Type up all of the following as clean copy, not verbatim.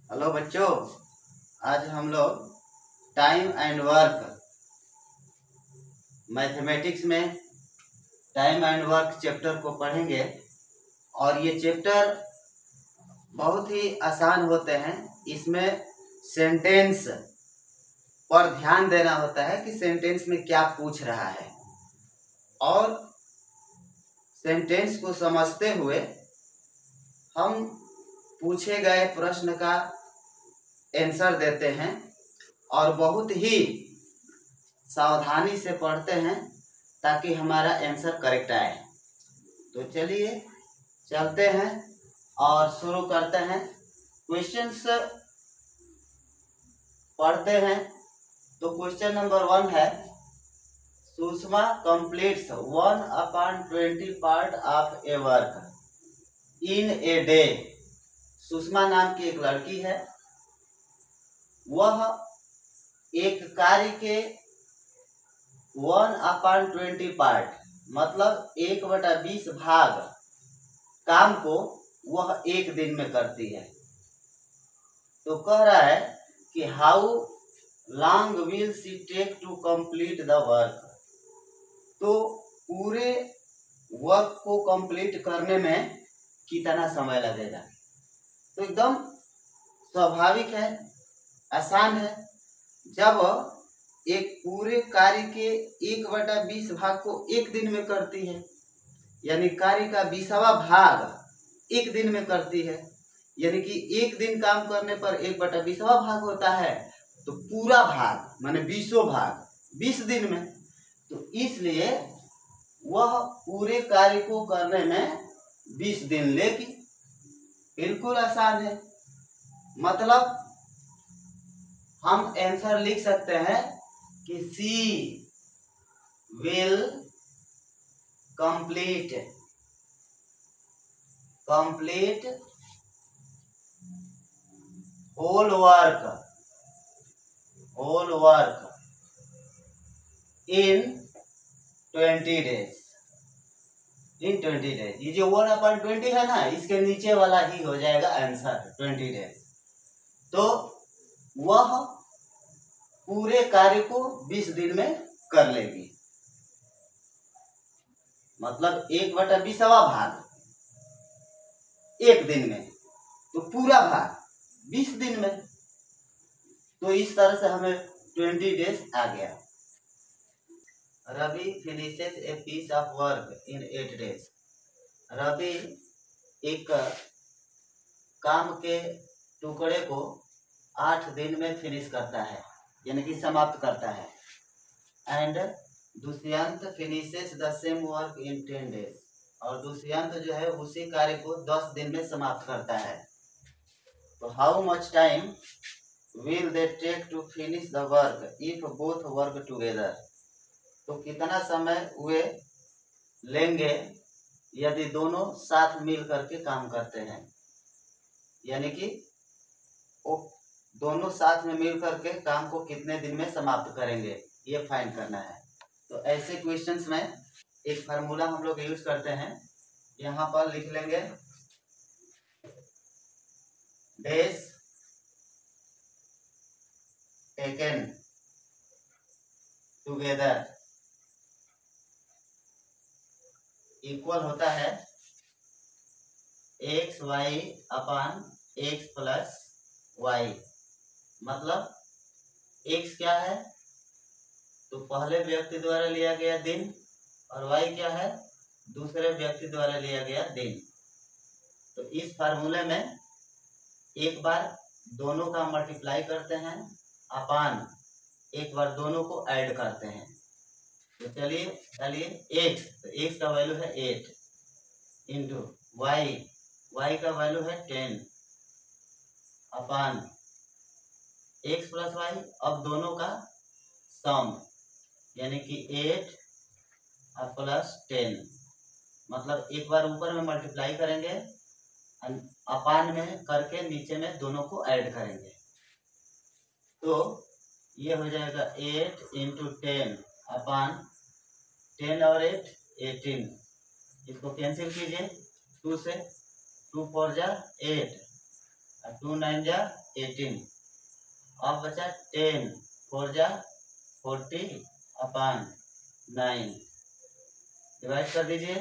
Hello बच्चों, आज हम लोग टाइम एंड वर्क मैथमेटिक्स में टाइम एंड वर्क चैप्टर को पढ़ेंगे। और ये चैप्टर बहुत ही आसान होते हैं। इसमें सेंटेंस पर ध्यान देना होता है कि सेंटेंस में क्या पूछ रहा है, और सेंटेंस को समझते हुए हम पूछे गए प्रश्न का आंसर देते हैं और बहुत ही सावधानी से पढ़ते हैं ताकि हमारा आंसर करेक्ट आए। तो चलिए चलते हैं और शुरू करते हैं। क्वेश्चंस पढ़ते हैं। तो क्वेश्चन नंबर 1 है, Sushma completes 1/20 part of A work in a day. Sushma नाम की एक लड़की है, वह एक कार्य के 1/20 पार्ट मतलब 1/20 भाग काम को वह एक दिन में करती है। तो कह रहा है कि how long will she take to complete the work. तो पूरे वर्क को कंप्लीट करने में कितना समय लगेगा। तो एकदम स्वाभाविक है, आसान है। जब एक पूरे कार्य के 1/20 भाग को एक दिन में करती है, यानी कार्य का 20वां भाग एक दिन में करती है, यानी कि एक दिन काम करने पर 1/20वां भाग होता है। तो पूरा भाग माने 20वां भाग 20 दिन में। तो इसलिए वह पूरे कार्य को करने में 20 दिन लेगी। बिल्कुल आसान है। मतलब हम आंसर लिख सकते हैं कि she will complete whole work in 20 days. ये जो 1/20 है ना, इसके नीचे वाला ही हो जाएगा आंसर 20 डेज। तो वह पूरे कार्य को 20 दिन में कर लेगी। मतलब 1/20वां भाग एक दिन में, तो पूरा भाग 20 दिन में। तो इस तरह से हमें 20 डेज आ गया। Ravi finishes a piece of work in 8 days. Ravi एक काम के टुकड़े को 8 दिन में फिनिश करता है, यानी कि समाप्त करता है। And Dushyant finishes the same work in 10 days. और दुष्यंत जो है उसी कार्य को 10 दिन में समाप्त करता है। तो how much time will they take to finish the work if both work together. तो कितना समय वे लेंगे यदि दोनों साथ मिल करके काम करते हैं, यानी कि वो दोनों साथ में मिल करके काम को कितने दिन में समाप्त करेंगे, ये फाइंड करना है। तो ऐसे क्वेश्चंस में एक फार्मूला हम लोग यूज करते हैं। यहाँ पर लिख लेंगे डेज टेकन टुगेदर इक्वल होता है xy/x प्लस y। मतलब x क्या है, तो पहले व्यक्ति द्वारा लिया गया दिन, और y क्या है, दूसरे व्यक्ति द्वारा लिया गया दिन। तो इस फार्मूले में एक बार दोनों का मल्टीप्लाई करते हैं, अपान एक बार दोनों को ऐड करते हैं। तो चलिए x, तो x का वैल्यू है 8 इंटू y का वैल्यू है 10 अपान x प्लस y। अब दोनों का सम यानी कि 8 प्लस 10, मतलब एक बार ऊपर में मल्टीप्लाई करेंगे, अपान में करके नीचे में दोनों को ऐड करेंगे। तो ये हो जाएगा 8 इंटू 10 अपान 10 और 8 18। इसको कैंसिल कीजिए 2 से, 2 4 जा 8 2 9 जा 18, अब बचा 10, 4 जा 40 अपॉन 9, डिवाइड कर दीजिए।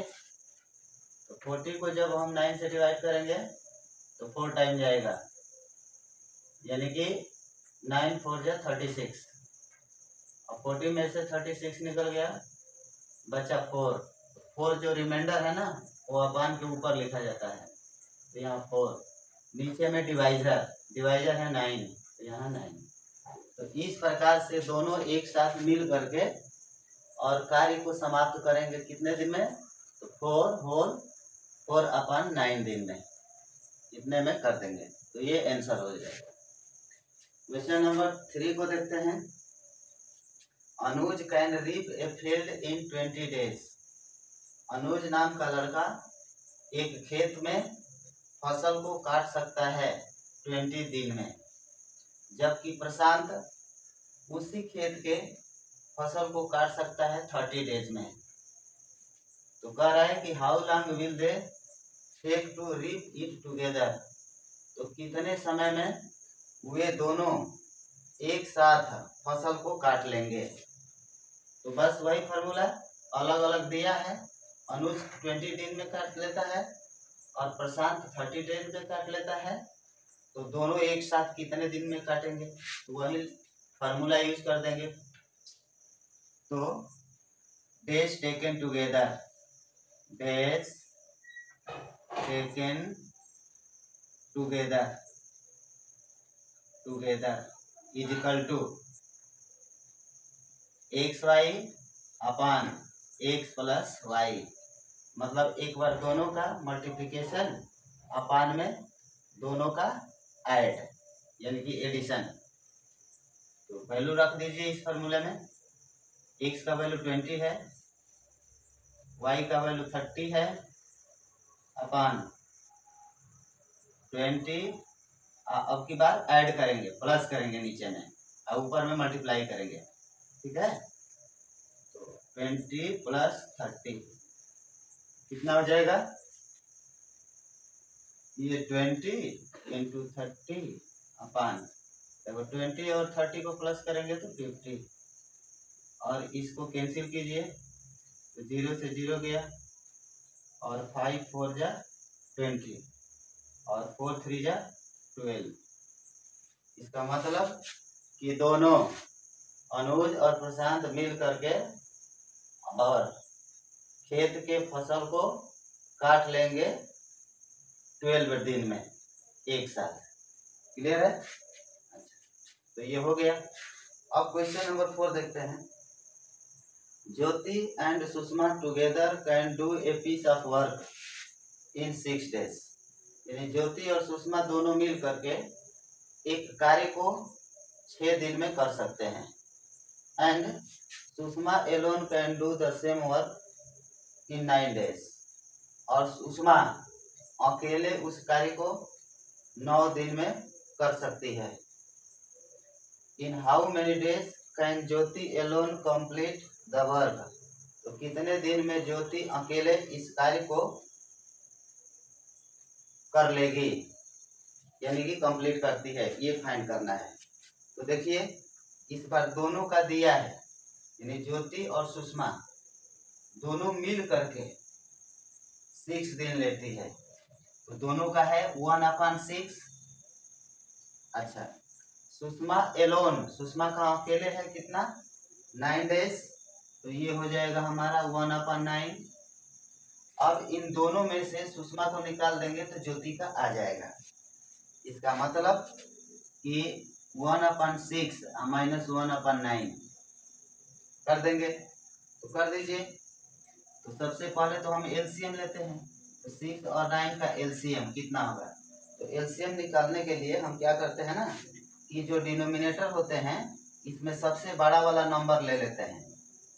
तो 40 को जब हम 9 से डिवाइड करेंगे तो 4 टाइम जाएगा, यानी कि 9 4 जा 36, और 40 में से 36 निकल गया, बचा 4। 4 जो रिमाइंडर है ना वो अपॉन के ऊपर लिखा जाता है, तो यहाँ 4, नीचे में डिवाइजर है 9, तो यहाँ 9। तो इस प्रकार से दोनों एक साथ मिल करके और कार्य को समाप्त करेंगे कितने दिन में, तो 4 अपॉन 9 दिन में, इतने में कर देंगे, तो ये आंसर हो जाएगा। क्वेश्चन नंबर 3 को देखते हैं। Anuj can reap a field in 20 days। Anuj नाम का लड़का एक खेत में फसल को काट सकता है 20 दिन में, जबकि प्रशांत उसी खेत के फसल को काट सकता है 30 डेज में। तो कह रहा है कि how long will they take to reap it together. तो कितने समय में वे दोनों एक साथ फसल को काट लेंगे। तो बस वही फॉर्मूला अलग अलग दिया है। अनुज 20 दिन में काट लेता है और प्रशांत 30 डेज में काट लेता है, तो दोनों एक साथ कितने दिन में काटेंगे, तो वही फार्मूला यूज कर देंगे। तो days taken together, days taken together is equal to x y upon x plus y, मतलब एक बार दोनों का मल्टीप्लिकेशन अपान में दोनों का ऐड, यानी कि एडिशन। तो वैल्यू रख दीजिए इस फॉर्मूले में। x का वैल्यू 20 है, y का वैल्यू 30 है, अपान 20, अब की बार ऐड करेंगे, प्लस करेंगे नीचे में और ऊपर में मल्टीप्लाई करेंगे, ठीक है। तो 20 प्लस 30 कितना हो जाएगा, ये 20 इंटू 30 अपान, देखो 20 और 30 को प्लस करेंगे तो 50, और इसको कैंसिल कीजिए तो 0 से 0 गया, और 5 4 जा 20 और 4 3 जा 12। इसका मतलब कि दोनों अनुज और प्रशांत मिल करके और खेत के फसल को काट लेंगे 12 दिन में एक साथ। क्लियर है? अच्छा, तो ये हो गया। अब क्वेश्चन नंबर 4 देखते हैं। Jyoti and Sushma together can do a piece of work in 6 days। यानी ज्योति और सुषमा दोनों मिल करके एक कार्य को 6 दिन में कर सकते हैं। And Sushma Elon can do the same work in 9 days। और सुषमा अकेले उस कार्य को 9 दिन में कर सकती है। In how many days can Jyoti alone complete the work. तो कितने दिन में ज्योति अकेले इस कार्य को कर लेगी, यानी कि कंप्लीट करती है, ये फाइंड करना है। तो देखिए इस बार दोनों का दिया है, यानी ज्योति और सुषमा दोनों मिल करके 6 दिन लेती है। तो दोनों का है 1/6। अच्छा, सुषमा एलोन, सुषमा का अकेले है कितना, 9 days, तो ये हो जाएगा हमारा 1/9। अब इन दोनों में से सुषमा को निकाल देंगे तो ज्योति का आ जाएगा। इसका मतलब कि 1/6 माइनस 1/9 कर देंगे, तो कर दीजिए। तो सबसे पहले तो हम एलसीएम लेते हैं, तो 6 और 9 का एलसीएम कितना होगा। तो एलसीएम निकालने के लिए हम क्या करते हैं ना, कि जो डिनोमिनेटर होते हैं इसमें सबसे बड़ा वाला नंबर ले लेते हैं।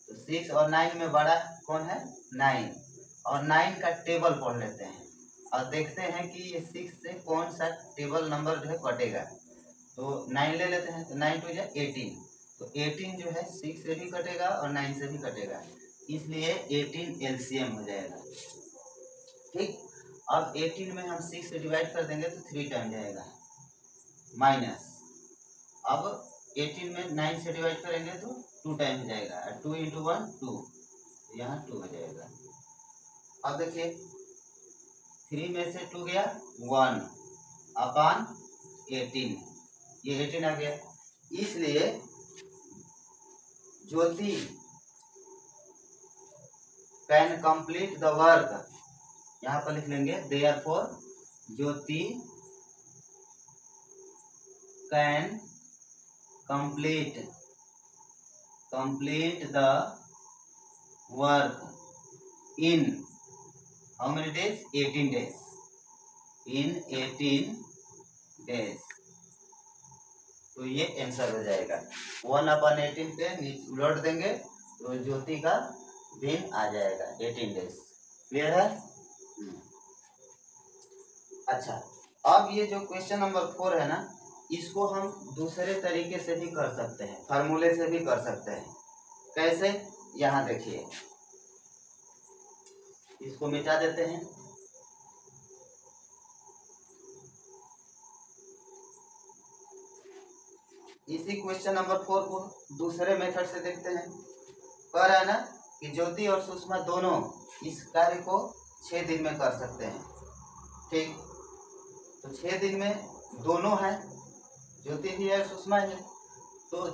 तो 6 और 9 में बड़ा कौन है, 9, और 9 का टेबल पढ़ लेते हैं और देखते हैं कि ये 6 से कौन सा टेबल नंबर जो है कटेगा। तो 9 ले लेते हैं, तो 9 2 जा 18, तो 18 जो है 6 से भी कटेगा और 9 से भी कटेगा, इसलिए 18 एलसीएम हो जाएगा। ठीक, अब 18 में हम 6 से डिवाइड कर देंगे तो 3 टाइम जाएगा, माइनस, अब 18 में 9 से डिवाइड करेंगे तो 2 टाइम जाएगा, 2 इंटू 1 2, यहाँ 2 हो जाएगा। अब देखिए 3 में से 2 गया 1 अपॉन 18, ये 18 आ गया। इसलिए ज्योति कैन कंप्लीट द वर्क, यहाँ पर लिख लेंगे therefore Jyoti can complete the work in how many days, 18 days, in 18 days. तो ये आंसर हो जाएगा। 1/18 पे उलट देंगे तो ज्योति का दिन आ जाएगा 18 डेज। क्लियर है? अच्छा, अब ये जो क्वेश्चन नंबर 4 है ना, इसको हम दूसरे तरीके से भी कर सकते हैं, फार्मूले से भी कर सकते हैं। कैसे? यहाँ देखिए, इसको मिटा देते हैं। इसी क्वेश्चन नंबर 4 को दूसरे मेथड से देखते हैं। कह रहा है ना कि ज्योति और सुषमा दोनों इस कार्य को 6 दिन में कर सकते हैं। ठीक, तो 6 दिन में दोनों हैं, ज्योति भी है सुषमा है, तो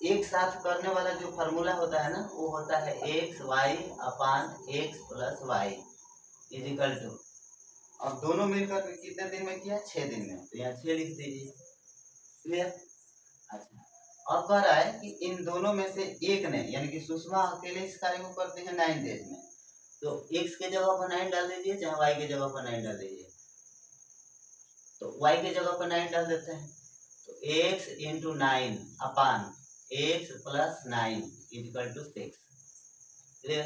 एक साथ करने वाला जो फार्मूला होता है ना, वो होता है x y upon x plus y is equal to, अब दोनों मिलकर कितने दिन में किया? 6 दिन में, तो यहाँ 6 लिख दीजिए। क्लियर? अच्छा, अब कह रहा है कि इन दोनों में से एक ने, यानी कि सुषमा अकेले इस कार्य को करते हैं 9 डेज में, तो x के जगह पर 9 डाल दीजिए, चाहे y के जगह पर 9 डाल दीजिए। तो y के जगह पर 9 डाल देते हैं, तो x into 9 upon x plus 9 is equal to 6। Clear?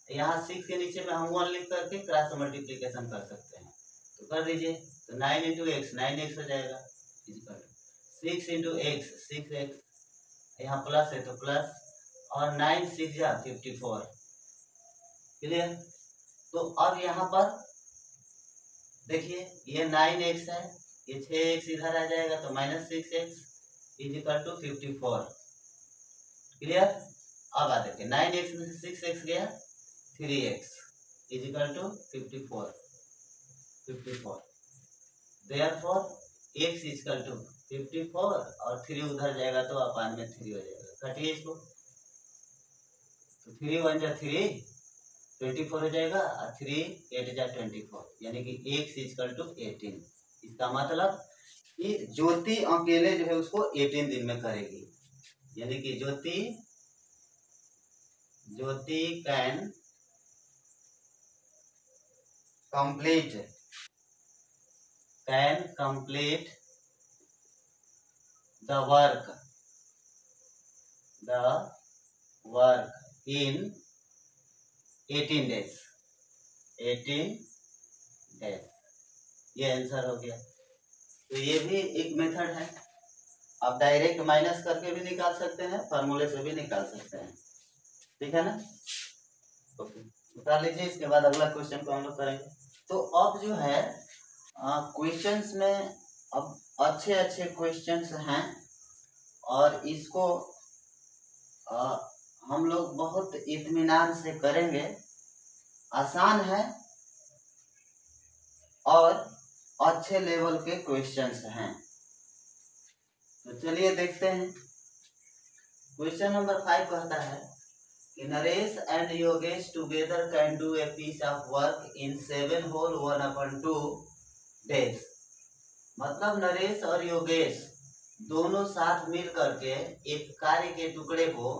यहाँ 6 के नीचे में हम 1 लिख करके क्रॉस मल्टीप्लीकेशन कर सकते हैं, तो कर दीजिए। तो 9 इंटू एक्स 9x हो जाएगा is equal to 6 into x 6x, यहाँ प्लस है तो प्लस, और 9 6 जा 54। क्लियर? तो अब यहाँ पर देखिए ये 9x है, ये 6x इधर आ जाएगा तो minus 6x is equal to 54। Clear? अब आ देखिए 9x में से 6x गया 3x is equal to 54। Therefore x is equal to 54 और 3 उधर जाएगा तो अपान में 3 हो जाएगा। काटिए इसको, तो 3 1 जा 3 24 हो जाएगा, और 3 8 जा 24, यानी कि x इज इक्वल टू 18। इसका मतलब कि ज्योति अकेले जो है उसको 18 दिन में करेगी, यानी कि Jyoti can complete the work in 18 days। 18 days, ये आंसर हो गया। तो ये भी एक मेथड है, आप डायरेक्ट माइनस करके भी निकाल सकते हैं, फार्मूले से भी निकाल सकते हैं। ठीक है ना? ओके, उतार लीजिए। इसके बाद अगला क्वेश्चन को हम लोग करेंगे। तो अब जो है क्वेश्चंस में अब अच्छे अच्छे क्वेश्चंस हैं, और इसको हम लोग बहुत इत्मीनान से करेंगे। आसान है और अच्छे लेवल के क्वेश्चंस हैं। तो चलिए देखते हैं। क्वेश्चन नंबर 5 कहता है कि Naresh and Yogesh together can do a piece of work in 7 whole 1/2 days. मतलब नरेश और योगेश दोनों साथ मिल करके एक कार्य के टुकड़े को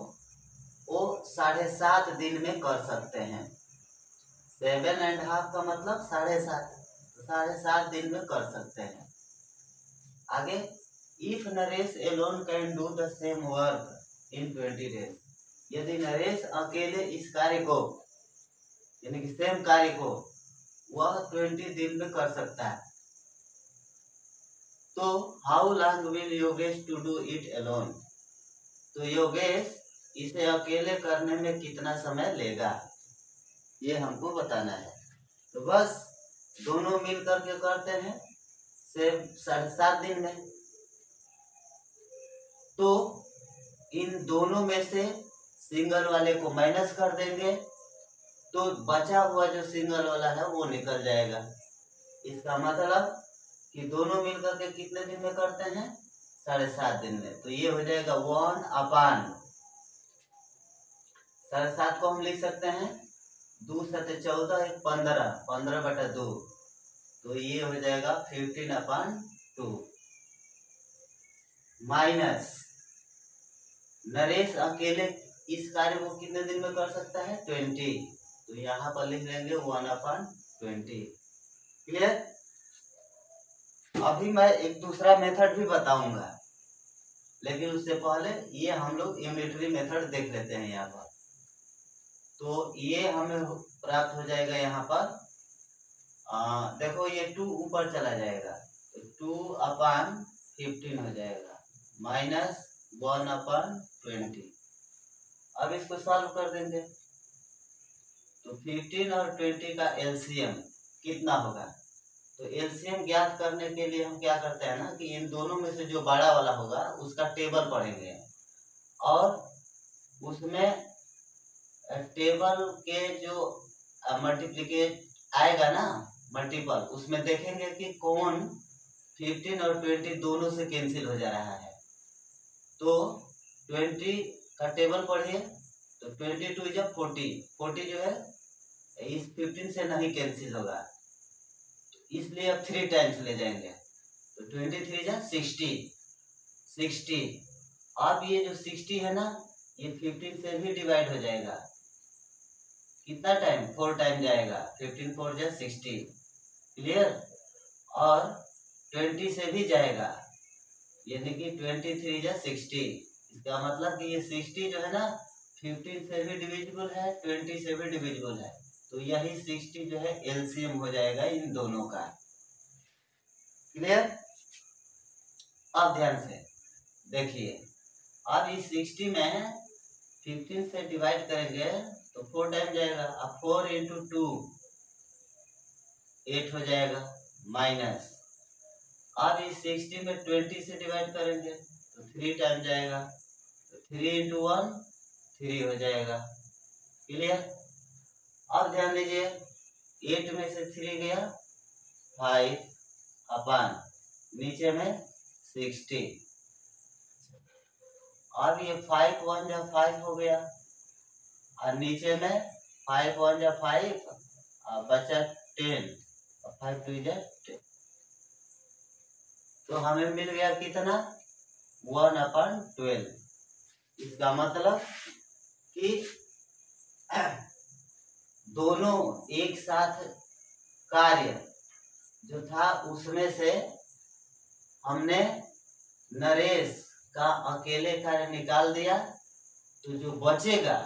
वो 7.5 दिन में कर सकते हैं। 7.5 का मतलब 7.5, तो 7.5 दिन में कर सकते हैं। आगे, if Naresh Elon can do the same work in 20 days. यदि नरेश अकेले इस कार्य को, यानी कि सेम कार्य को, वह 20 दिन में कर सकता है, तो how long will Yogesh to do it Elon. तो योगेश इसे अकेले करने में कितना समय लेगा, ये हमको बताना है। तो बस दोनों मिल करके करते हैं 7.5 दिन में। तो इन दोनों में से सिंगल वाले को माइनस कर देंगे तो बचा हुआ जो सिंगल वाला है वो निकल जाएगा। इसका मतलब कि दोनों मिलकर के कितने दिन में करते हैं? 7.5 दिन में। तो ये हो जाएगा 1/7.5 को हम लिख सकते हैं 2 7 14 1 15 15/2। तो ये हो जाएगा 15/2 माइनस नरेश अकेले इस कार्य को कितने दिन में कर सकता है? 20। तो यहाँ पर लिख लेंगे 1/20। क्लियर? अभी मैं एक दूसरा मेथड भी बताऊंगा, लेकिन उससे पहले ये हम लोग यूनिटरी मेथड देख लेते हैं यहाँ पर। तो ये हमें प्राप्त हो जाएगा यहाँ पर देखो ये 2 ऊपर चला जाएगा तो 2/15 हो जाएगा माइनस 1/20। अब इसको सॉल्व कर देंगे तो 15 और 20 का एलसीएम कितना होगा? तो एलसीएम ज्ञात करने के लिए हम क्या करते हैं ना कि इन दोनों में से जो बड़ा वाला होगा उसका टेबल पढ़ेंगे और उसमें टेबल के जो मल्टीप्लिकेट आएगा ना मल्टीपल, उसमें देखेंगे कि कौन 15 और 20 दोनों से कैंसिल हो जा रहा है। तो 20 का टेबल पढ़िए तो 22 जब 40 जो है इस 15 से नहीं कैंसिल होगा, इसलिए अब 3 टाइम्स ले जाएंगे तो 23 जा 60। अब ये जो 60 है ना ये 15 से भी डिवाइड हो जाएगा। कितना टाइम? 4 टाइम जाएगा। 15 4 जा 60। क्लियर? और 20 से भी जाएगा यानी कि 23 जा 60। इसका मतलब कि ये 60 जो है ना 15 से भी डिविजिबल है 20 से भी डिविजिबल है। तो यही 60 जो है एलसीएम हो जाएगा इन दोनों का। क्लियर? अब ध्यान से देखिए, अब इस 60 में 15 से डिवाइड करेंगे तो 4 टाइम जाएगा। अब 4 × 2 8 हो जाएगा माइनस। अब इस 60 में 20 से डिवाइड करेंगे तो 3 टाइम जाएगा तो 3 × 1 3 हो जाएगा। क्लियर? अब ध्यान दीजिए 8 में से 3 गया 5 अपन नीचे में 60। अब ये 5 1 जा 5 हो गया और नीचे में 5 1 जा 5 और बचा 10 और 5 2 जा 10। तो हमें मिल गया कितना? 1/12। इसका मतलब कि दोनों एक साथ कार्य जो था उसमें से हमने नरेश का अकेले कार्य निकाल दिया तो जो बचेगा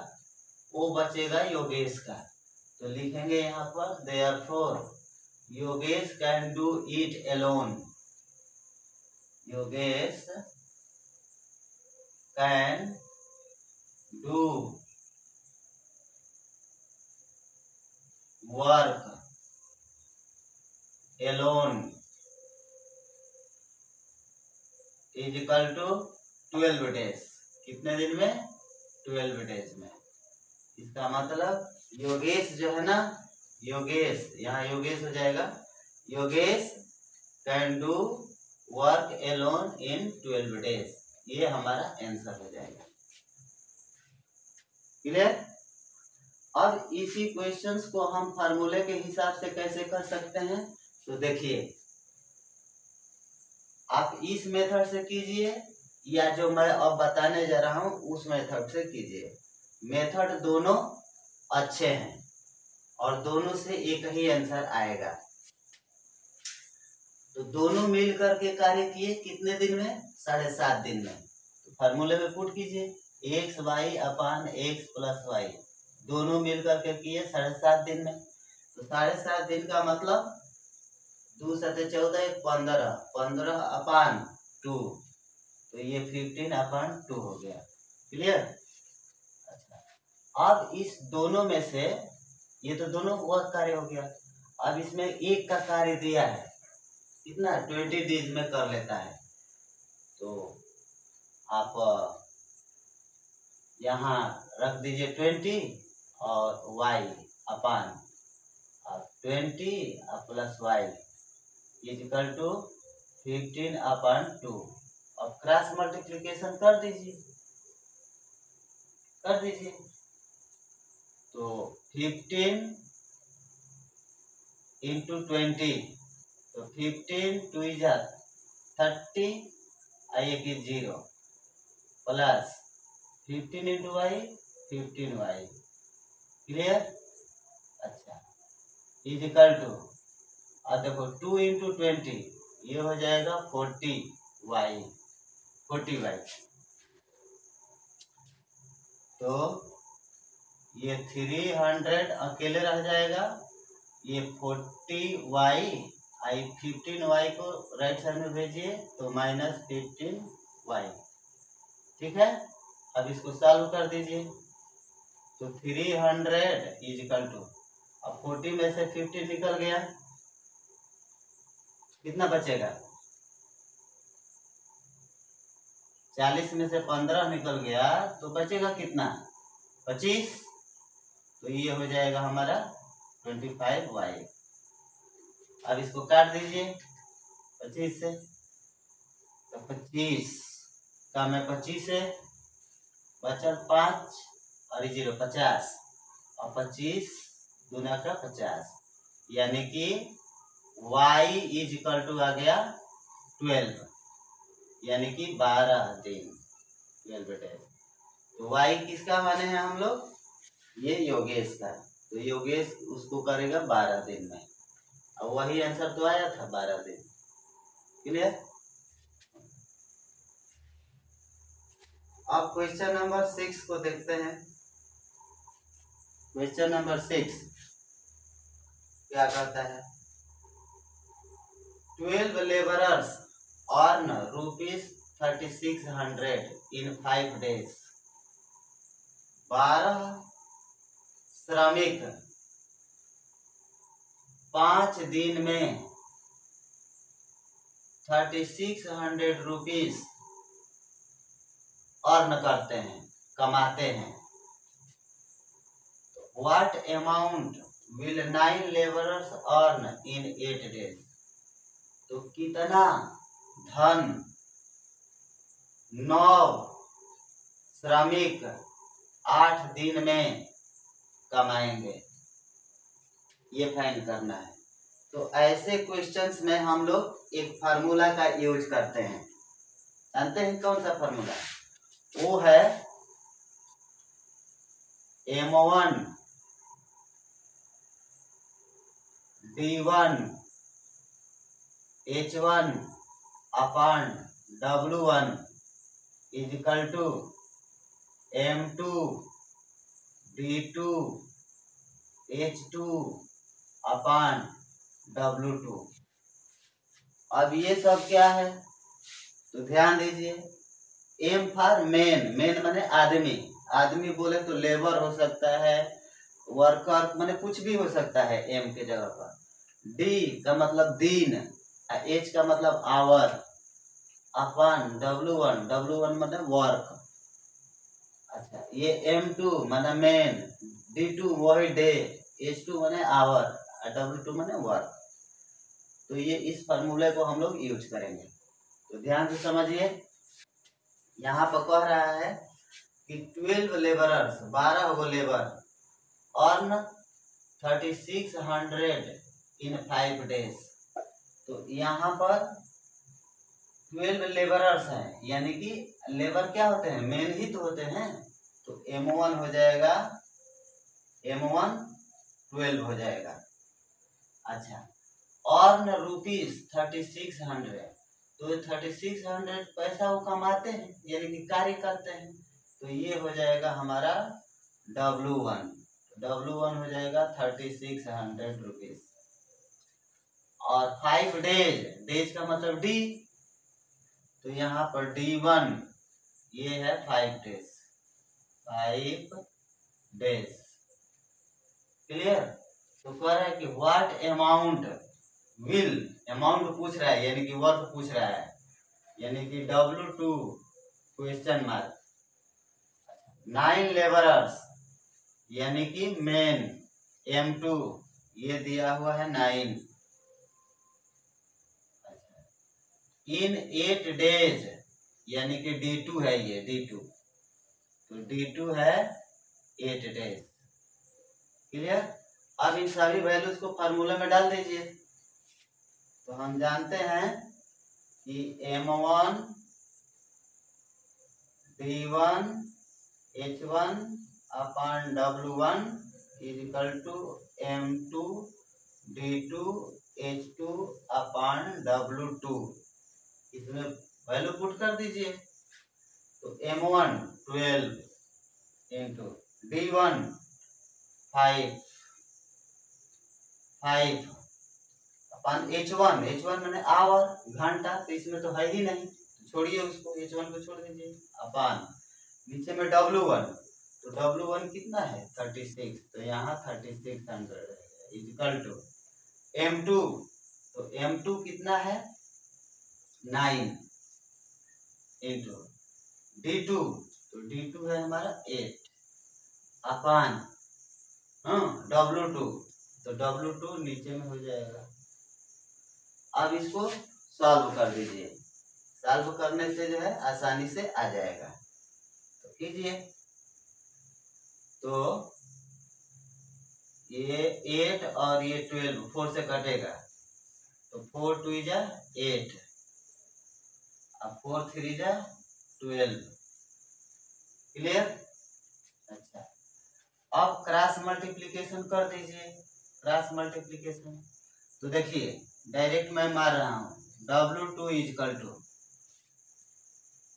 वो बचेगा योगेश का। तो लिखेंगे यहाँ पर therefore Yogesh can do it alone. Yogesh can do work alone is equal to 12 days. कितने दिन में? 12 डेज में। इसका मतलब योगेश जो है ना, योगेश यहाँ योगेश हो जाएगा, Yogesh can do work alone in 12 days. ये हमारा आंसर हो जाएगा। क्लियर? अब इसी क्वेश्चंस को हम फार्मूले के हिसाब से कैसे कर सकते हैं तो देखिए, आप इस मेथड से कीजिए या जो मैं अब बताने जा रहा हूं उस मेथड से कीजिए। मेथड दोनों अच्छे हैं और दोनों से एक ही आंसर आएगा। तो दोनों मिल करके कार्य किए कितने दिन में? 7.5 दिन में। तो फार्मूले में पुट कीजिए xy/x + y। दोनों मिल करके किए 7.5 दिन में। तो 7.5 दिन का मतलब 2 7 14 1 15 15/2। तो ये 15/2 हो गया। क्लियर? अच्छा, अब इस दोनों में से ये तो दोनों वर्क कार्य हो गया। अब इसमें एक का कार्य दिया है कितना? 20 डेज में कर लेता है। तो आप यहाँ रख दीजिए 20 और y upon 20 plus y is equal to 15/2। अब क्रॉस मल्टीप्लिकेशन कर दीजिए तो 15 इंटू 20 तो 15 2 इज 30 एक is 0 plus 15 into y 15y। क्लियर? अच्छा इजिकल टू अब देखो 2 इंटू 20 ये हो जाएगा 40y। तो ये 300 अकेले रह जाएगा, ये 40y 15y को राइट साइड में भेजिए तो -15y। ठीक है, अब इसको सॉल्व कर दीजिए तो 300 इजिकल टू अब 40 में से 15 निकल गया, कितना बचेगा? 40 में से 15 निकल गया तो बचेगा कितना? 25। तो ये हो जाएगा हमारा 25y। अब इसको काट दीजिए 25 से, तो 25 का में 25 से बचा 5 और 0 50 और 25 दूना का 50, यानी कि y इजिकल टू आ गया 12, यानी कि 12 दिन 12 डेज। तो y किसका माने हैं हम लोग? ये योगेश का। तो योगेश उसको करेगा 12 दिन में, और वही आंसर तो आया था 12 दिन। क्लियर? अब क्वेश्चन नंबर 6 को देखते हैं। क्वेश्चन नंबर 6 क्या कहता है? 12 laborers earn ₹3600 in 5 days। 12 श्रमिक 5 दिन में 3600 रुपीज अर्न करते हैं, कमाते हैं। What amount will 9 laborers earn in 8 days? तो कितना धन 9 श्रमिक 8 दिन में कमाएंगे, ये फाइंड करना है। तो ऐसे क्वेश्चंस में हम लोग एक फार्मूला का यूज करते हैं। जानते हैं कौन सा फार्मूला? वो है M1 D1 H1 upon W1 is equal to M2 D2 H2 upon W2। अब ये सब क्या है तो ध्यान दीजिए। एम फॉर मेन, मेन माने आदमी, आदमी बोले तो लेबर हो सकता है, वर्कर माने कुछ भी हो सकता है एम के जगह पर। डी का मतलब दिन, एच का मतलब आवर, अपन W1, W1 मतलब वर्क। अच्छा ये M2 माने मेन, D2 वही डे, H2 माने आवर, W2 माने वर्क। तो ये इस फार्मूले को हम लोग यूज करेंगे, तो ध्यान से समझिए। यहाँ पर कह रहा है कि 12 लेबरर्स 12 गो लेबर अर्न 3600 इन 5 डेज। तो यहाँ पर 12 लेबरर्स हैं, यानी कि लेबर क्या होते हैं? मेन ही तो होते हैं। तो M1 हो जाएगा, M1 12 हो जाएगा। अच्छा अर्न रुपीज 3600, तो 3600 पैसा वो कमाते हैं, यानी कि कार्य करते हैं। तो ये हो जाएगा हमारा W1, W1 हो जाएगा 3600 रुपीज। और 5 डेज, डेज का मतलब डी, तो यहाँ पर D1 ये है 5 डेज, 5 डेज। क्लियर? तो कह रहा है कि व्हाट अमाउंट विल, अमाउंट पूछ रहा है यानी कि वर्क पूछ रहा है, यानी कि W2 क्वेश्चन मार्क। 9 लेबरर्स यानी कि मेन M2 ये दिया हुआ है 9 इन 8 डेज यानी कि D2 है ये D2, तो D2 है 8 डेज। क्लियर। अब इन सभी वैल्यूज को फार्मूला में डाल दीजिए। तो हम जानते हैं कि M1 D1 H1 upon W1 is equal to M2 D2 H2 upon W2। इसमें वैल्यू पुट कर दीजिए। तो M1 12 इंटू D1 5 अपन H1 मैंने आवर घंटा, तो इसमें तो है ही नहीं, तो छोड़िए उसको, H1 को छोड़ दीजिए। अपन नीचे में W1, तो W1 कितना है 36, तो यहाँ 3600 इक्वल टू M2, तो M2 कितना है 9 इंटू D2, तो D2 है हमारा 8 अपन W2, तो W2 नीचे में हो जाएगा। अब इसको सॉल्व कर दीजिए। सॉल्व करने से जो है आसानी से आ जाएगा, तो कीजिए। तो ये 8 और ये 12 4 से कटेगा, तो 4 2 जा 8, अब 4 3 जा 12। क्लियर। अच्छा, अब क्रॉस मल्टीप्लिकेशन कर दीजिए। क्रॉस मल्टीप्लिकेशन तो देखिए डायरेक्ट मैं मार रहा हूँ, W2 इजकल टू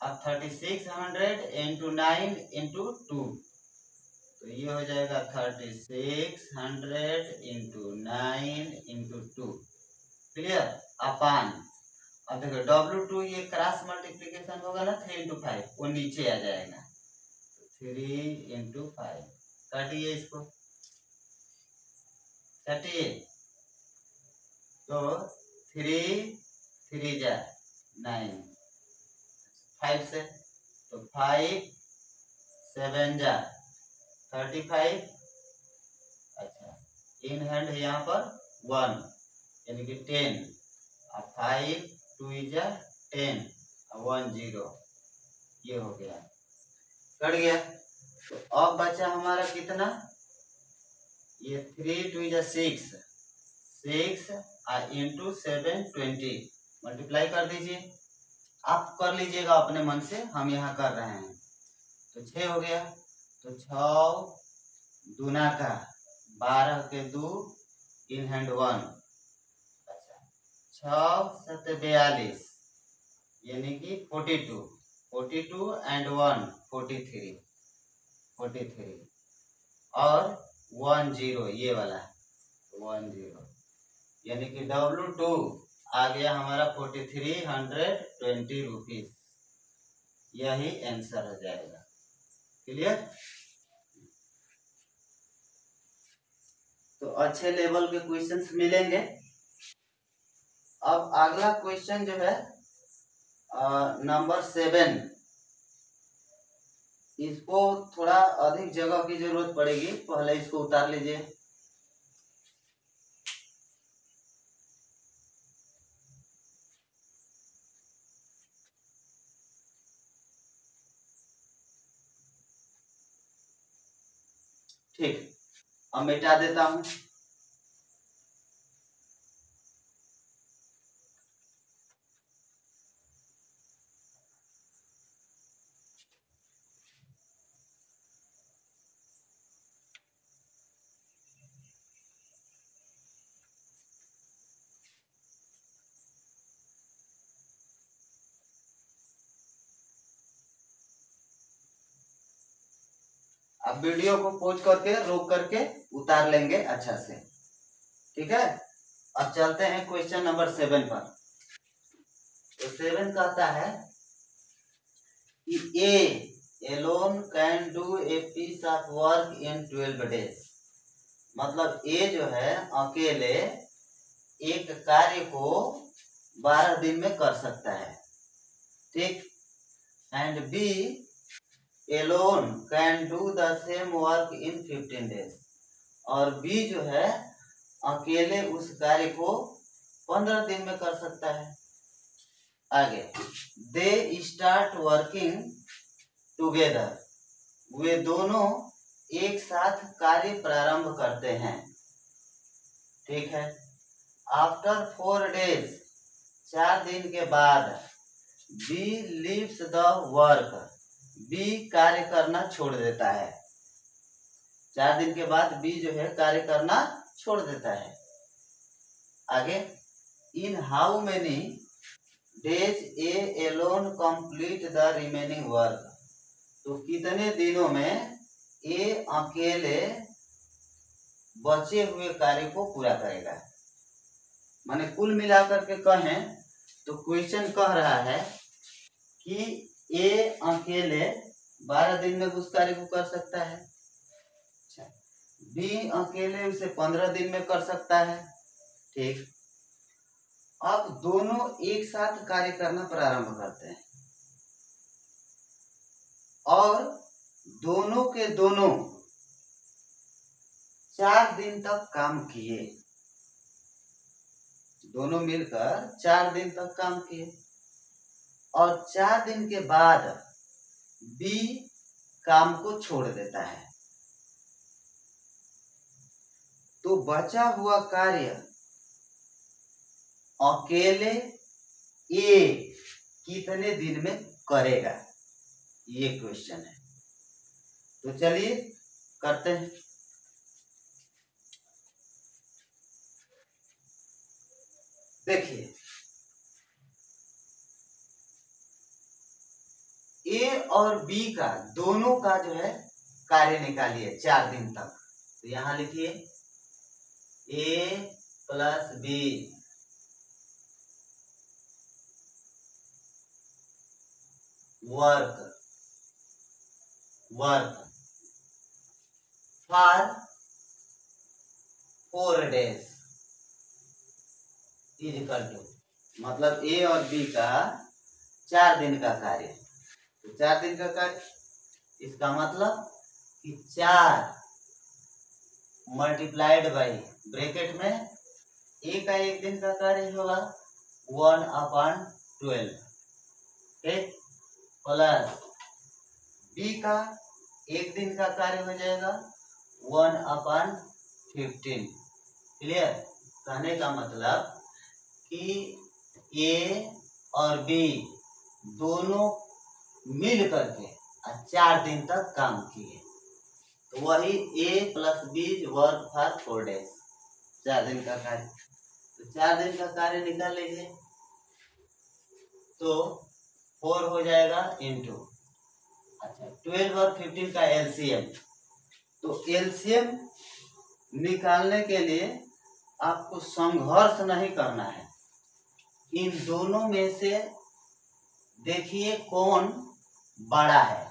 अब 3600 इंटू 9 इंटू 2, तो ये हो जाएगा 3600 इंटू 9 इंटू 2। क्लियर। अपान अब देखो W2 ये क्रॉस मल्टीप्लिकेशन होगा ना 3 इंटू 5, वो नीचे आ जाएगा, 3 इंटू 5 काटिए इसको, काटिए। तो 3 3 जा 9 5 से, तो 5 7 जा 35। अच्छा, इन हैंड है यहाँ पर 1 यानी कि 10, अब 5 2 जा 10 1 0, ये हो गया, कट गया। तो अब बचा हमारा कितना, ये 3 2 जा 6 इंटू 7 20 मल्टीप्लाई कर दीजिए। आप कर लीजिएगा अपने मन से, हम यहाँ कर रहे हैं। तो 6 हो गया, तो 6 दूना का 12 के 2 इन हैंड 1। अच्छा, 6 7 42 यानी कि 42 एंड 1 43 और 1 0 ये वाला 1 0 यानी कि W2 आ गया हमारा 4320 रुपीज। यही आंसर हो जाएगा। क्लियर। तो अच्छे लेवल के क्वेश्चंस मिलेंगे। अब अगला क्वेश्चन जो है नंबर 7, इसको थोड़ा अधिक जगह की जरूरत पड़ेगी, पहले इसको उतार लीजिए। ठीक, अब मिटा देता हूं। अब वीडियो को पॉज करके रोक करके उतार लेंगे अच्छा से। ठीक है, अब चलते हैं क्वेश्चन नंबर 7 पर। तो 7 कहता है कि A alone can do a piece of work in 12 days. मतलब ए जो है अकेले एक कार्य को 12 दिन में कर सकता है। ठीक, and B alone can do the same work in 15 days. और B जो है अकेले उस कार्य को 15 दिन में कर सकता है। आगे, दे स्टार्ट वर्किंग टुगेदर, वे दोनों एक साथ कार्य प्रारंभ करते हैं। ठीक है। आफ्टर 4 days, 4 दिन के बाद, B leaves the work, B कार्य करना छोड़ देता है। 4 दिन के बाद बी जो है कार्य करना छोड़ देता है। आगे, in how many days A alone complete the remaining work, तो कितने दिनों में ए अकेले बचे हुए कार्य को पूरा करेगा। माने कुल मिलाकर के कहें तो क्वेश्चन कह रहा है कि ए अकेले 12 दिन में उस कार्य को कर सकता है, बी अकेले उसे 15 दिन में कर सकता है। ठीक। अब दोनों एक साथ कार्य करना प्रारंभ करते हैं और दोनों के दोनों 4 दिन तक काम किए, दोनों मिलकर 4 दिन तक काम किए और 4 दिन के बाद बी काम को छोड़ देता है। तो बचा हुआ कार्य अकेले ए कितने दिन में करेगा, ये क्वेश्चन है। तो चलिए करते हैं। देखिए, ए और बी का दोनों का जो है कार्य निकालिए 4 दिन तक। तो यहां लिखिए A plus B work for 4 days is equal to, मतलब ए और बी का 4 दिन का कार्य। तो 4 दिन का कार्य, इसका मतलब कि 4 मल्टीप्लाइड बाई ब्रैकेट में ए का 1 दिन का कार्य होगा 1/12, ठीक, प्लस बी का 1 दिन का कार्य हो जाएगा 1/15। क्लियर। कहने का मतलब कि ए और बी दोनों मिल करके 4 दिन तक काम किए, तो वही A plus B work for 4 days, 4 दिन का कार्य। तो 4 दिन का कार्य निकाल लीजिए, तो 4 हो जाएगा इंटू, अच्छा 12 और 15 का एलसीएम। तो एलसीएम निकालने के लिए आपको संघर्ष नहीं करना है, इन दोनों में से देखिए कौन बड़ा है।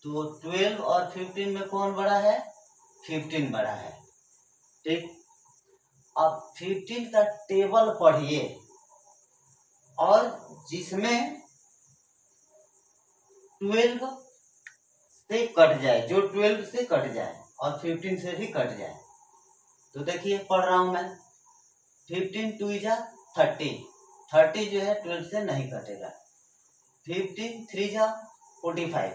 तो 12 और 15 में कौन बड़ा है, 15 बड़ा है। ठीक। अब 15 का टेबल पढ़िए और जिसमें 12 से कट जाए, जो 12 से कट जाए और 15 से भी कट जाए, तो देखिए पढ़ रहा हूं मैं, 15 2 जा 30, 30 जो है 12 से नहीं कटेगा, 15 3 जा 45,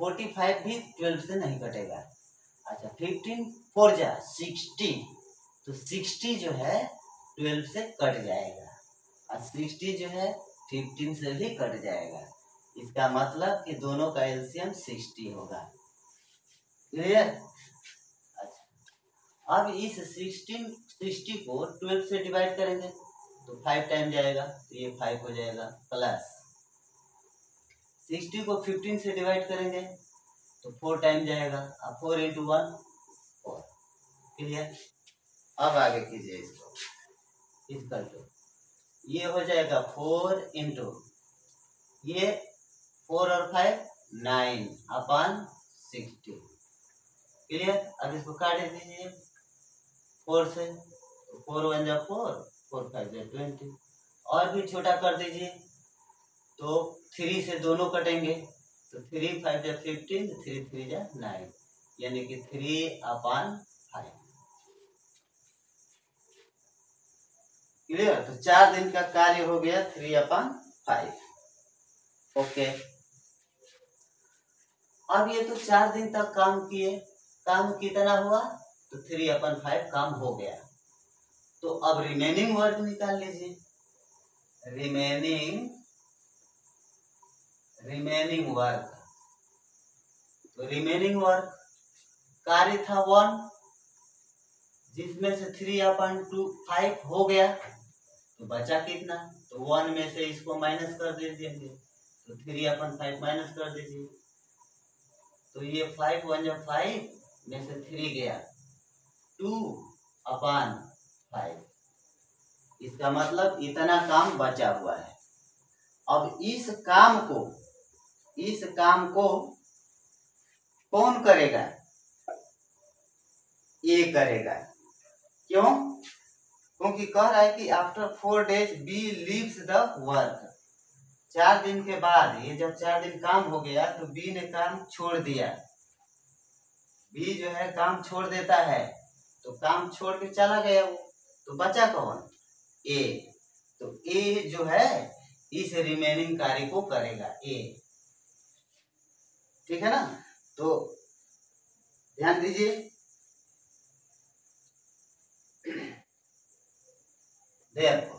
45 भी 12 से नहीं कटेगा। अच्छा 15 4 जा 60, तो 60 जो है 12 से कट जाएगा और 60 जो है 15 से भी कट जाएगा। इसका मतलब कि दोनों का एलसीएम 60 होगा। क्लियर। अच्छा, अब इस 60 को 12 से डिवाइड करेंगे तो 5 टाइम जाएगा, तो ये 5 हो जाएगा, प्लस 60 को 15 से डिवाइड करेंगे तो 4 टाइम जाएगा, अब 4 × 1 4। क्लियर। अब आगे कीजिए इसको, इसका तो ये हो जाएगा 4 × ये 4 और 5 9/60। क्लियर। अब इसको काट दीजिए 4 से, 4 1 जा 4, 4 5 जा 20, और भी छोटा कर दीजिए तो 3 से दोनों कटेंगे, तो 3 5 जा 15, 3 3 जा 9, यानी कि 3/5। क्लियर। तो 4 दिन का कार्य हो गया 3/5। ओके। अब ये तो 4 दिन तक काम किए, काम कितना हुआ, तो 3/5 काम हो गया। तो अब रिमेनिंग वर्क निकाल लीजिए। रिमेनिंग वर्क, तो रिमेनिंग वर्क कार्य था 1, जिसमें से 3/5 हो गया, तो बचा कितना, तो 1 में से इसको माइनस कर दीजिए, तो 3/5 माइनस कर दीजिए, तो ये 5 1 जा 5 में से 3 गया, 2/5। इसका मतलब इतना काम बचा हुआ है। अब इस काम को कौन करेगा, ए करेगा। क्यों, क्योंकि कह रहा है कि after 4 days B leaves the work. 4 दिन के बाद, ये जब 4 दिन काम हो गया तो बी ने काम छोड़ दिया। बी जो है काम छोड़ देता है, तो काम छोड़ के चला गया वो, तो बचा कौन, ए। तो ए जो है इस रिमेनिंग कार्य को करेगा, ए। ठीक है ना। तो ध्यान दीजिए, देखो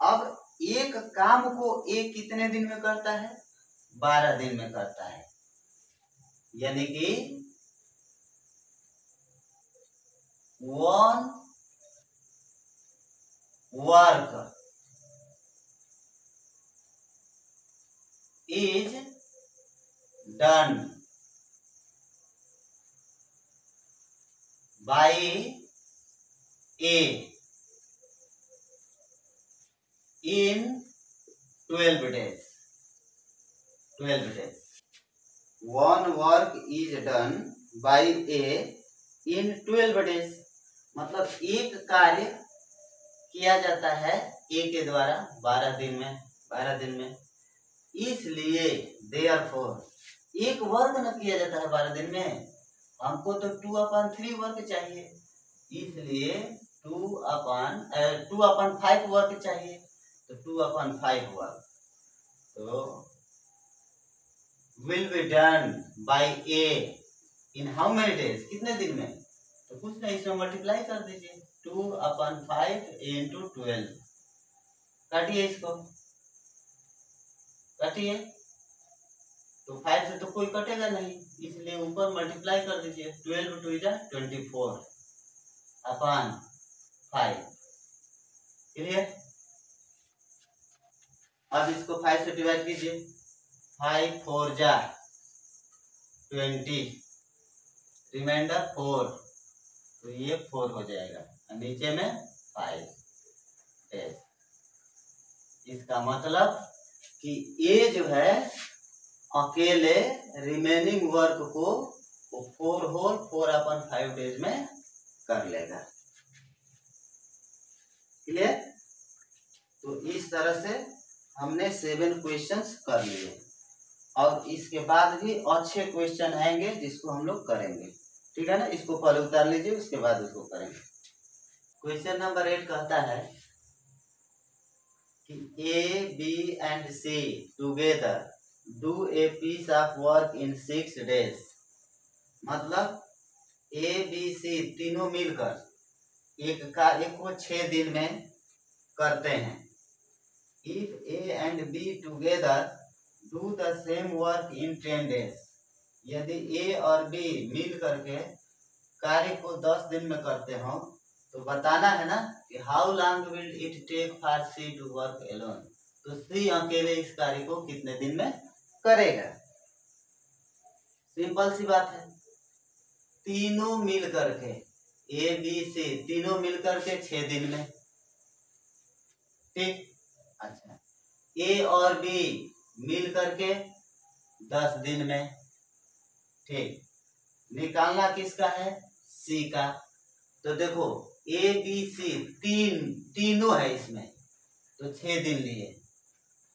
अब एक काम को ए कितने दिन में करता है, 12 दिन में करता है, यानी कि 1 work is done by A in 12 days. 12 days. One work is done by A in 12 days. मतलब एक कार्य किया जाता है ए के द्वारा 12 दिन में। इसलिए देयरफॉर एक वर्क न किया जाता है 12 दिन में, हमको तो 2/3 वर्क चाहिए, इसलिए 2/5 वर्क चाहिए, तो 2/5 वर्क तो will be done by A in how many days, कितने दिन में, तो कुछ नहीं, इसमें मल्टीप्लाई कर दीजिए, 2/5 into 12, काटिए इसको, काटिए, तो 5 से तो कोई कटेगा नहीं, इसलिए ऊपर मल्टीप्लाई कर दीजिए, 12 2 जा 24/5। क्लियर। अब इसको 5 से डिवाइड कीजिए, 5 4 जा 20, रिमाइंडर 4, तो ये 4 हो जाएगा, नीचे में 5 डेज। इसका मतलब कि ये जो है अकेले रिमेनिंग वर्क को 4 होल 4/5 डेज में कर लेगा। क्लियर। तो इस तरह से हमने 7 क्वेश्चंस कर लिए, और इसके बाद भी अच्छे क्वेश्चन आएंगे जिसको हम लोग करेंगे। ठीक है ना, इसको पहले उतार लीजिए, उसके बाद उसको करेंगे। क्वेश्चन नंबर 8 कहता है कि A, B and C together do a piece of work in 6 days। मतलब A, B, C तीनों मिलकर एक कार्य को 6 दिन में करते हैं। If A and B together do the same work in 10 days, यदि A और B मिल करके कार्य को 10 दिन में करते हो, तो बताना है ना कि how long will it take for C to work alone. तो सी अकेले इस कार्य को कितने दिन में करेगा। सिंपल सी बात है, तीनों मिल करके ए बी सी तीनों मिल करके 6 दिन में। ठीक, अच्छा, ए और बी मिल करके 10 दिन में। ठीक, निकालना किसका है, सी का। तो देखो ए बी सी तीनों है इसमें, तो 6 दिन लिए,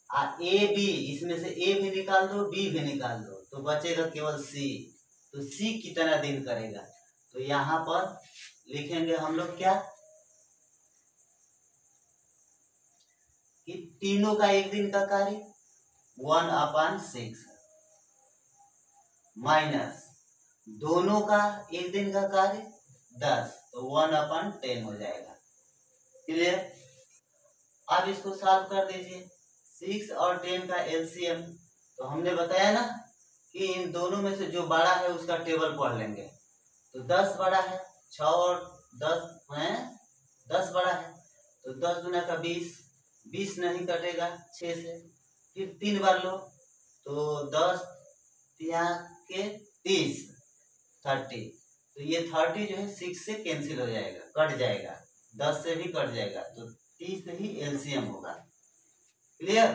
ए बी, इसमें से ए भी निकाल दो, बी भी निकाल दो, तो बचेगा केवल सी। तो सी कितना दिन करेगा, तो यहाँ पर लिखेंगे हम लोग क्या कि तीनों का एक दिन का कार्य 1/6 माइनस दोनों का एक दिन का कार्य 10, तो 1/10 हो जाएगा। क्लियर। अब इसको सॉल्व कर दीजिए। 6 और 10 का एलसीएम, तो हमने बताया ना कि इन दोनों में से जो बड़ा है उसका टेबल पढ़ लेंगे। तो 10 बड़ा है, 6 और 10 है, 10 बड़ा है, तो 10 गुना का 20, 20 नहीं कटेगा 6 से, फिर 3 बार लो, तो 10 यहाँ के 30, 30, तो ये 30 जो है 6 से कैंसिल हो जाएगा, कट जाएगा, 10 से भी कट जाएगा, तो 30 ही एलसीएम होगा। क्लियर।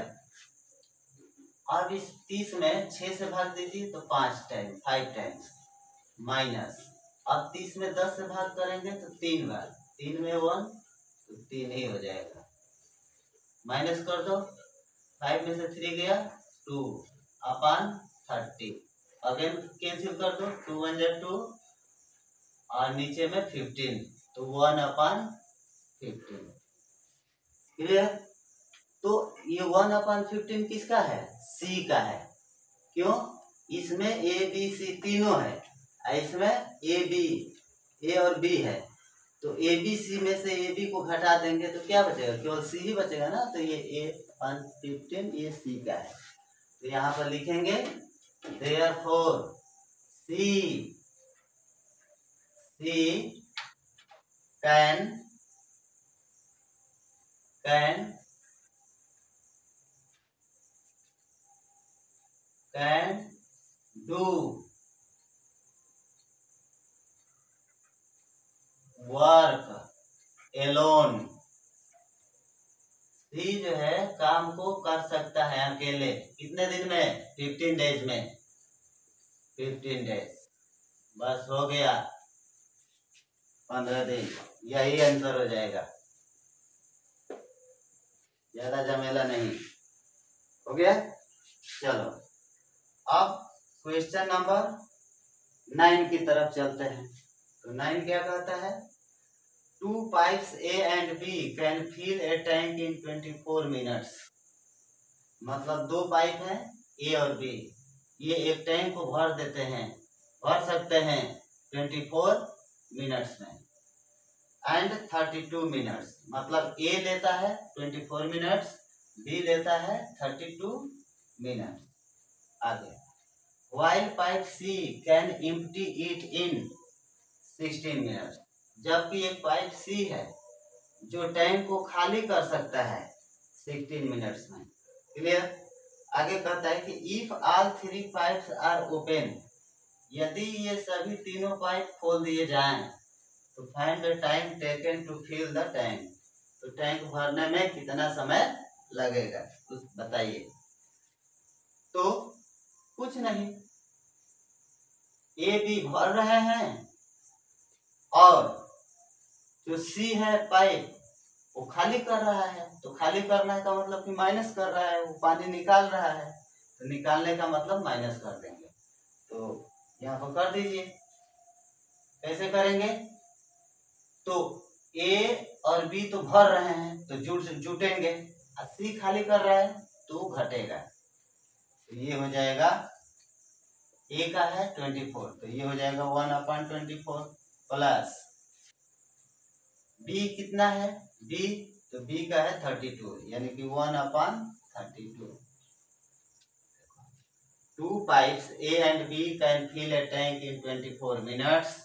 अब इस 30 में 6 से भाग दीजिए तो 5 टाइम्स माइनस, अब 30 में 10 से भाग करेंगे तो 3 बार, 3 में 1, तो 3 ही हो जाएगा। माइनस कर दो, 5 में से 3 गया 2/30, अगेन कैंसिल कर दो, 2 1 जा 2 और नीचे में 15, तो 1/15। क्लियर। तो ये 1/15 किसका है, सी का है। क्यों, इसमें ए बी सी तीनों है, इसमें ए और बी है, तो ए बी सी में से ए बी को घटा देंगे तो क्या बचेगा, केवल सी ही बचेगा ना, तो ये 1/15 ये सी का है। तो यहाँ पर लिखेंगे therefore C can do work alone। सी जो है काम को कर सकता है अकेले, कितने दिन में, 15 डेज में, 15 डेज, बस हो गया 15 दिन, यही आंसर हो जाएगा, ज्यादा झमेला नहीं, हो गया। चलो अब क्वेश्चन नंबर 9 की तरफ चलते हैं। तो 9 क्या कहता है, 2 pipes A and B can fill a tank in 24 minutes। मतलब 2 पाइप हैं ए और बी, ये एक टैंक को भर देते हैं, भर सकते हैं 24 मिनट्स में, एंड 32 मिनट्स, मतलब ए लेता है 24 मिनट्स, बी लेता है 32 मिनट्स। आगे, while pipe C can empty it in 16 minutes, जबकि एक पाइप सी है जो टैंक को खाली कर सकता है 16 मिनट्स में। क्लियर। आगे कहता है कि if all 3 pipes are open, यदि ये सभी तीनों पाइप खोल दिए जाएं तो find the time taken to fill the tank, तो टैंक भरने में कितना समय लगेगा, तो बताइए। तो कुछ नहीं, ए बी भर रहे हैं और जो सी है पाइप वो खाली कर रहा है, तो खाली करना का मतलब कि माइनस कर रहा है, वो पानी निकाल रहा है, तो निकालने का मतलब माइनस कर देंगे। तो यहाँ पर कर दीजिए, कैसे करेंगे, तो ए और बी तो भर रहे हैं तो जुटेंगे, और सी खाली कर रहा है तो घटेगा, तो ये हो जाएगा, ए का है 24, तो ये हो जाएगा 1/24 प्लस बी कितना है, बी, तो बी का है 32, यानी कि 1/32। 2 pipes A and B can fill a tank in 24 minutes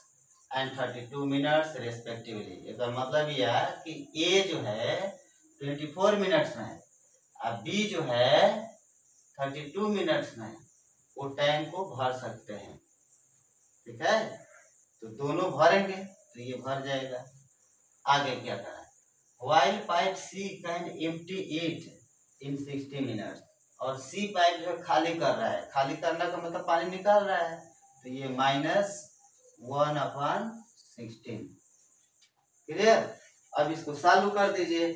and 32 minutes respectively। इसका मतलब यह है कि A जो है 24 मिनट्स में और B जो है 32 मिनट्स में वो टैंक को भर सकते हैं। ठीक है, तो दोनों भरेंगे तो ये भर जाएगा। आगे क्या करा, while pipe C can empty it in 60 minutes, और सी पाइप जो है खाली कर रहा है, खाली करने का मतलब पानी निकाल रहा है, तो ये -1/16। क्लियर। अब इसको चालू कर दीजिए,